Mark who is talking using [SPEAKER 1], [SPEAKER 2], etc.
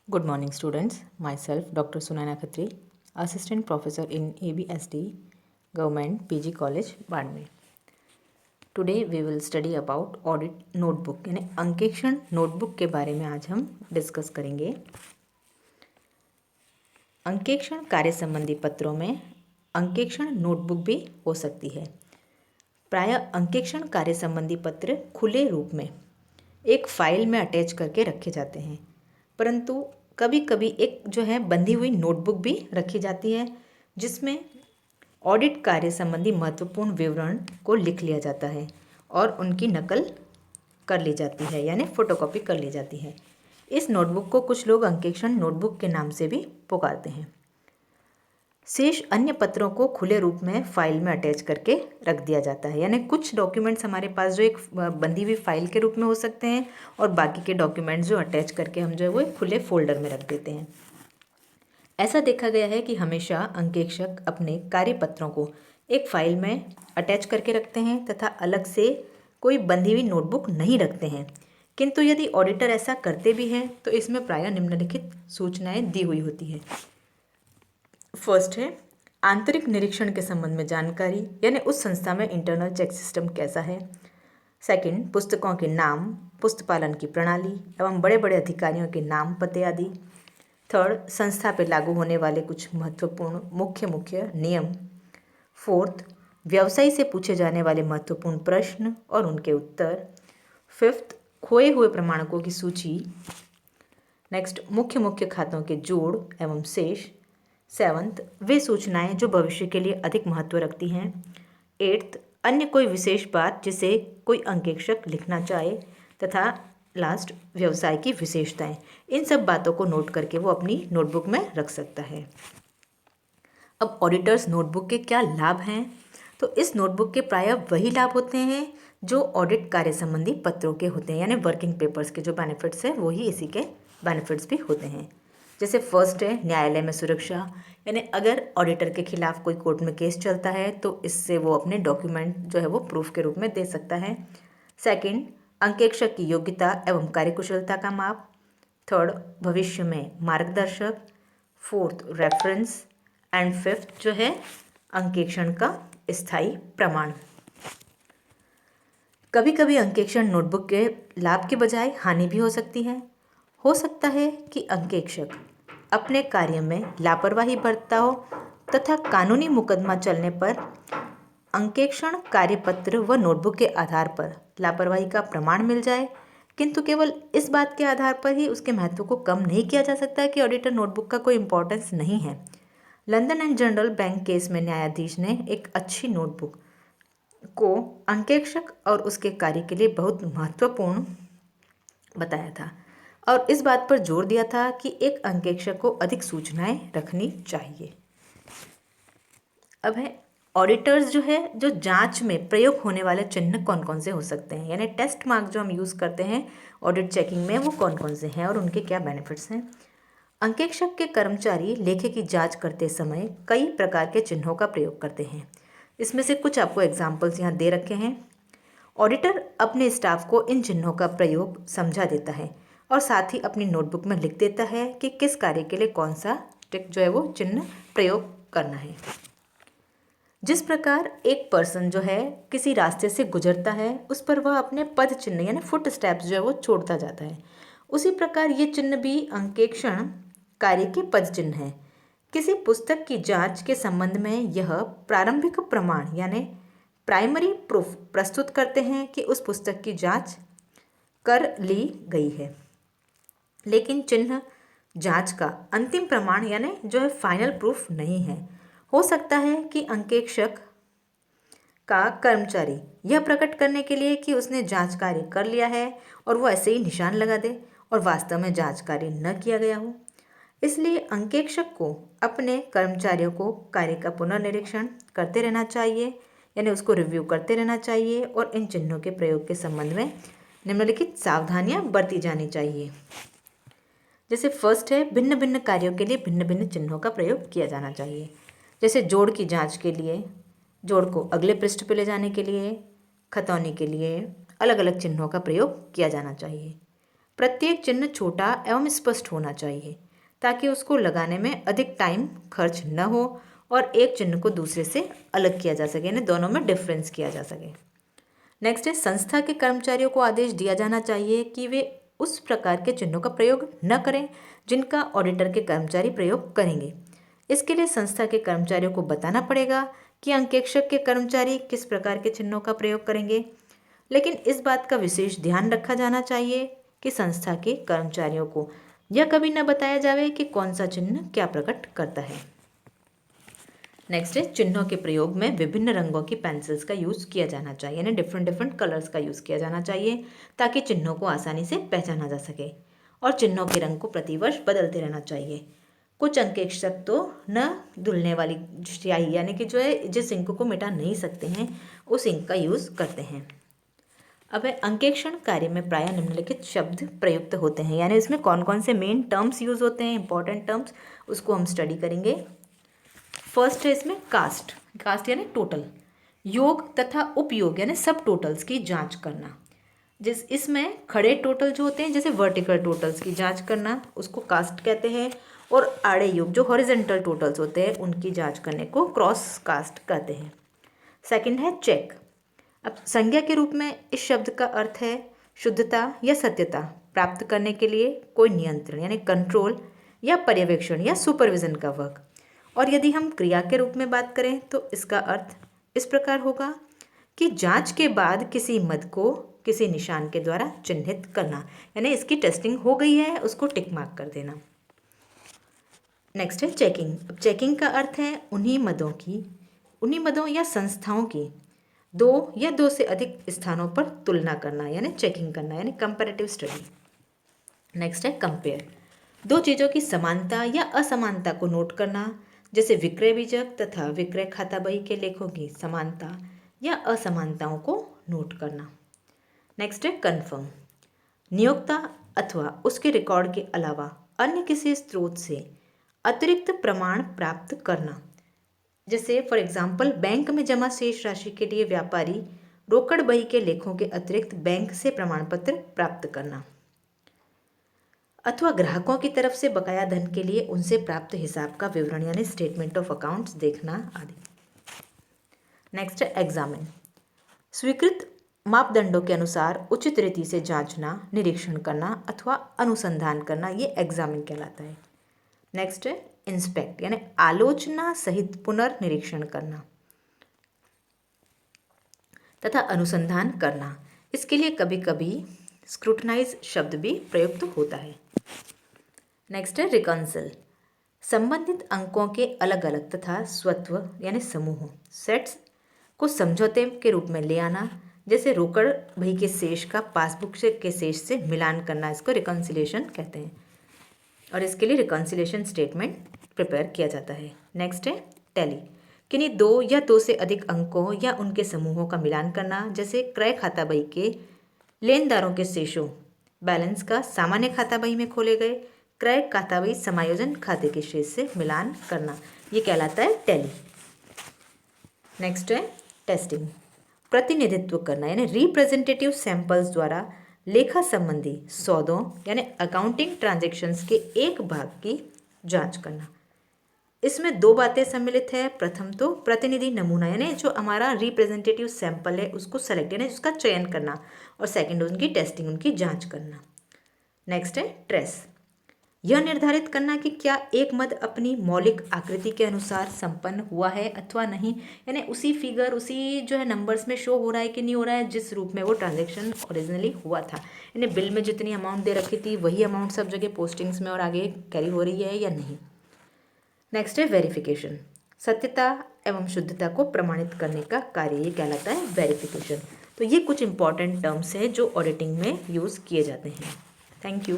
[SPEAKER 1] Good morning, students. Myself, Dr. Sunaina Khatri, Assistant Professor in ABSD, Government PG College, Badme. Today we will study about audit notebook यानी अंकेक्षण notebook के बारे में आज हम discuss करेंगे। अंकेक्षण कार्य संबंधी पत्रों में अंकेक्षण नोटबुक भी हो सकती है। प्रायः अंकेक्षण कार्य संबंधी पत्र खुले रूप में एक फाइल में अटैच करके रखे जाते हैं, परंतु कभी कभी एक जो है बंधी हुई नोटबुक भी रखी जाती है जिसमें ऑडिट कार्य संबंधी महत्वपूर्ण विवरण को लिख लिया जाता है और उनकी नकल कर ली जाती है यानी फोटोकॉपी कर ली जाती है। इस नोटबुक को कुछ लोग अंकेक्षण नोटबुक के नाम से भी पुकारते हैं। शेष अन्य पत्रों को खुले रूप में फाइल में अटैच करके रख दिया जाता है, यानी कुछ डॉक्यूमेंट्स हमारे पास जो एक बंधी हुई फाइल के रूप में हो सकते हैं और बाकी के डॉक्यूमेंट्स जो अटैच करके हम जो है वो एक खुले फोल्डर में रख देते हैं। ऐसा देखा गया है कि हमेशा अंकेक्षक अपने कार्यपत्रों को एक फाइल में अटैच करके रखते हैं तथा अलग से कोई बंधी हुई नोटबुक नहीं रखते हैं, किंतु यदि ऑडिटर ऐसा करते भी हैं तो इसमें प्रायः निम्नलिखित सूचनाएं दी हुई होती है। फर्स्ट है आंतरिक निरीक्षण के संबंध में जानकारी, यानी उस संस्था में इंटरनल चेक सिस्टम कैसा है। सेकंड, पुस्तकों के नाम, पुस्तपालन की प्रणाली एवं बड़े बड़े अधिकारियों के नाम पते आदि। थर्ड, संस्था पर लागू होने वाले कुछ महत्वपूर्ण मुख्य नियम। फोर्थ, व्यवसायी से पूछे जाने वाले महत्वपूर्ण प्रश्न और उनके उत्तर। फिफ्थ, खोए हुए प्रमाणकों की सूची। नेक्स्ट, मुख्य खातों के जोड़ एवं शेष। सेवंथ, वे सूचनाएं जो भविष्य के लिए अधिक महत्व रखती हैं। एट्थ, अन्य कोई विशेष बात जिसे कोई अंकेक्षक लिखना चाहे। तथा लास्ट, व्यवसाय की विशेषताएं। इन सब बातों को नोट करके वो अपनी नोटबुक में रख सकता है। अब ऑडिटर्स नोटबुक के क्या लाभ हैं? तो इस नोटबुक के प्रायः वही लाभ होते हैं जो ऑडिट कार्य संबंधी पत्रों के होते हैं, यानी वर्किंग पेपर्स के जो बेनिफिट्स हैं वही इसी के बेनिफिट्स भी होते हैं। जैसे फर्स्ट है न्यायालय में सुरक्षा, यानी अगर ऑडिटर के खिलाफ कोई कोर्ट में केस चलता है तो इससे वो अपने डॉक्यूमेंट जो है वो प्रूफ के रूप में दे सकता है। सेकंड, अंकेक्षक की योग्यता एवं कार्यकुशलता का माप। थर्ड, भविष्य में मार्गदर्शक। Fourth, reference. एंड फिफ्थ जो है अंकेक्षण का स्थायी प्रमाण। कभी कभी अंकेक्षण नोटबुक के लाभ के बजाय हानि भी हो सकती है। हो सकता है कि अंकेक्षक अपने कार्य में लापरवाही बरतता हो तथा कानूनी मुकदमा चलने पर अंकेक्षण कार्यपत्र व नोटबुक के आधार पर लापरवाही का प्रमाण मिल जाए, किंतु केवल इस बात के आधार पर ही उसके महत्व को कम नहीं किया जा सकता कि ऑडिटर नोटबुक का कोई इंपॉर्टेंस नहीं है। London and general bank case में न्यायाधीश ने एक अच्छी नोटबुक को अंकेक्षक और उसके कार्य के लिए बहुत महत्वपूर्ण बताया था और इस बात पर जोर दिया था कि एक अंकेक्षक को अधिक सूचनाएं रखनी चाहिए। अब है ऑडिटर्स जो है जो जांच में प्रयोग होने वाले चिन्ह कौन कौन से हो सकते हैं, यानी टेस्ट मार्क जो हम यूज़ करते हैं ऑडिट चेकिंग में वो कौन कौन से हैं और उनके क्या बेनिफिट्स हैं। अंकेक्षक के कर्मचारी लेखे की जांच करते समय कई प्रकार के चिन्हों का प्रयोग करते हैं। इसमें से कुछ आपको एग्जाम्पल्स यहाँ दे रखे हैं। ऑडिटर अपने स्टाफ को इन चिन्हों का प्रयोग समझा देता है और साथ ही अपनी नोटबुक में लिख देता है कि किस कार्य के लिए कौन सा टिक जो है वो चिन्ह प्रयोग करना है। जिस प्रकार एक पर्सन जो है किसी रास्ते से गुजरता है उस पर वह अपने पद चिन्ह यानी फुट स्टेप्स जो है वो छोड़ता जाता है, उसी प्रकार ये चिन्ह भी अंकेक्षण कार्य के पद चिन्ह हैं। किसी पुस्तक की जांच के संबंध में यह प्रारंभिक प्रमाण यानी प्राइमरी प्रूफ प्रस्तुत करते हैं कि उस पुस्तक की जांच कर ली गई है, लेकिन चिन्ह जांच का अंतिम प्रमाण यानी जो है फाइनल प्रूफ नहीं है। हो सकता है कि अंकेक्षक का कर्मचारी यह प्रकट करने के लिए कि उसने जांच कार्य कर लिया है और वो ऐसे ही निशान लगा दे और वास्तव में जांच कार्य न किया गया हो। इसलिए अंकेक्षक को अपने कर्मचारियों को कार्य का पुनर्निरीक्षण करते रहना चाहिए, यानी उसको रिव्यू करते रहना चाहिए और इन चिन्हों के प्रयोग के संबंध में निम्नलिखित सावधानियां बरती जानी चाहिए। जैसे फर्स्ट है भिन्न भिन्न कार्यों के लिए भिन्न भिन्न चिन्हों का प्रयोग किया जाना चाहिए। जैसे जोड़ की जांच के लिए जोड़ को अगले पृष्ठ पर ले जाने के लिए, खतौनी के लिए अलग अलग चिन्हों का प्रयोग किया जाना चाहिए। प्रत्येक चिन्ह छोटा एवं स्पष्ट होना चाहिए ताकि उसको लगाने में अधिक टाइम खर्च न हो और एक चिन्ह को दूसरे से अलग किया जा सके, यानी दोनों में डिफरेंस किया जा सके। नेक्स्ट है, संस्था के कर्मचारियों को आदेश दिया जाना चाहिए कि वे उस प्रकार के चिन्हों का प्रयोग न करें जिनका ऑडिटर के कर्मचारी प्रयोग करेंगे। इसके लिए संस्था के कर्मचारियों को बताना पड़ेगा कि अंकेक्षक के कर्मचारी किस प्रकार के चिन्हों का प्रयोग करेंगे, लेकिन इस बात का विशेष ध्यान रखा जाना चाहिए कि संस्था के कर्मचारियों को यह कभी न बताया जाए कि कौन सा चिन्ह क्या प्रकट करता है। नेक्स्ट है, चिन्हों के प्रयोग में विभिन्न रंगों की पेंसिल्स का यूज़ किया जाना चाहिए, यानी डिफरेंट कलर्स का यूज़ किया जाना चाहिए ताकि चिन्हों को आसानी से पहचाना जा सके और चिन्हों के रंग को प्रतिवर्ष बदलते रहना चाहिए। कुछ अंकेक्षक तो न धुलने वाली स्याही यानी कि जो है जिस इंक को मिटा नहीं सकते हैं उस इंक का यूज़ करते हैं। अब अंकेक्षण कार्य में प्रायः निम्नलिखित शब्द प्रयुक्त होते हैं, यानी इसमें कौन कौन से मेन टर्म्स यूज़ होते हैं, इंपॉर्टेंट टर्म्स, उसको हम स्टडी करेंगे। फर्स्ट है इसमें कास्ट यानी टोटल, योग तथा उपयोग यानी सब टोटल्स की जांच करना। इसमें खड़े टोटल जो होते हैं जैसे वर्टिकल टोटल्स की जांच करना उसको कास्ट कहते हैं, और आड़े योग जो हॉरिजेंटल टोटल्स होते हैं उनकी जांच करने को क्रॉस कास्ट कहते हैं। सेकंड है चेक। अब संज्ञा के रूप में इस शब्द का अर्थ है शुद्धता या सत्यता प्राप्त करने के लिए कोई नियंत्रण यानी कंट्रोल या पर्यवेक्षण या सुपरविजन का वर्क। और यदि हम क्रिया के रूप में बात करें तो इसका अर्थ इस प्रकार होगा कि जांच के बाद किसी मद को किसी निशान के द्वारा चिन्हित करना, यानी इसकी टेस्टिंग हो गई है उसको टिक मार्क कर देना। नेक्स्ट है चेकिंग। अब चेकिंग का अर्थ है उन्हीं मदों या संस्थाओं की दो या दो से अधिक स्थानों पर तुलना करना, यानी चेकिंग करना, यानी कंपैरेटिव स्टडी। नेक्स्ट है कंपेयर। दो चीज़ों की समानता या असमानता को नोट करना, जैसे विक्रय बीजक तथा विक्रय खाता बही के लेखों की समानता या असमानताओं को नोट करना। नेक्स्ट है कन्फर्म। नियोक्ता अथवा उसके रिकॉर्ड के अलावा अन्य किसी स्रोत से अतिरिक्त प्रमाण प्राप्त करना, जैसे फॉर एग्जाम्पल बैंक में जमा शेष राशि के लिए व्यापारी रोकड़ बही के लेखों के अतिरिक्त बैंक से प्रमाण पत्र प्राप्त करना, अथवा ग्राहकों की तरफ से बकाया धन के लिए उनसे प्राप्त हिसाब का विवरण यानी स्टेटमेंट ऑफ अकाउंट्स देखना आदि। नेक्स्ट है एग्जामिन। स्वीकृत मापदंडों के अनुसार उचित रीति से जांचना, निरीक्षण करना अथवा अनुसंधान करना, ये एग्जामिन कहलाता है। नेक्स्ट है इंस्पेक्ट, यानी आलोचना सहित पुनर्निरीक्षण करना तथा अनुसंधान करना। इसके लिए कभी कभी स्क्रूटनाइज शब्द भी प्रयुक्त होता है। नेक्स्ट है रिकंसिल। संबंधित अंकों के अलग अलग तथा स्वत्व यानी समूह सेट्स को समझौते के रूप में ले आना, जैसे रोकड़ बही के शेष का पासबुक के शेष से मिलान करना, इसको रिकंसिलिएशन कहते हैं और इसके लिए रिकंसिलिएशन स्टेटमेंट प्रिपेयर किया जाता है। नेक्स्ट है टैली। किन्हीं दो या दो से अधिक अंकों या उनके समूहों का मिलान करना, जैसे क्रय खाता बही के लेनदारों के शेषों बैलेंस का सामान्य खाता बही में खोले गए क्रय खाता बही समायोजन खाते के शेष से मिलान करना, ये कहलाता है टैली। नेक्स्ट है टेस्टिंग। प्रतिनिधित्व करना, यानी रिप्रेजेंटेटिव सैंपल्स द्वारा लेखा संबंधी सौदों यानी अकाउंटिंग ट्रांजैक्शंस के एक भाग की जांच करना। इसमें दो बातें सम्मिलित है। प्रथम तो प्रतिनिधि नमूना, यानी जो हमारा रिप्रेजेंटेटिव सैंपल है उसको सेलेक्ट यानी उसका चयन करना, और सेकंड उनकी टेस्टिंग, उनकी जांच करना। नेक्स्ट है ट्रेस। यह निर्धारित करना कि क्या एक मद अपनी मौलिक आकृति के अनुसार संपन्न हुआ है अथवा नहीं, यानी उसी फिगर उसी जो है नंबर्स में शो हो रहा है कि नहीं हो रहा है जिस रूप में वो ट्रांजैक्शन ओरिजिनली हुआ था, यानी बिल में जितनी अमाउंट दे रखी थी वही अमाउंट सब जगह पोस्टिंग्स में और आगे कैरी हो रही है या नहीं। नेक्स्ट है वेरिफिकेशन। सत्यता एवं शुद्धता को प्रमाणित करने का कार्य ये कहलाता है वेरिफिकेशन। तो ये कुछ इंपॉर्टेंट टर्म्स हैं जो ऑडिटिंग में यूज़ किए जाते हैं। Thank you.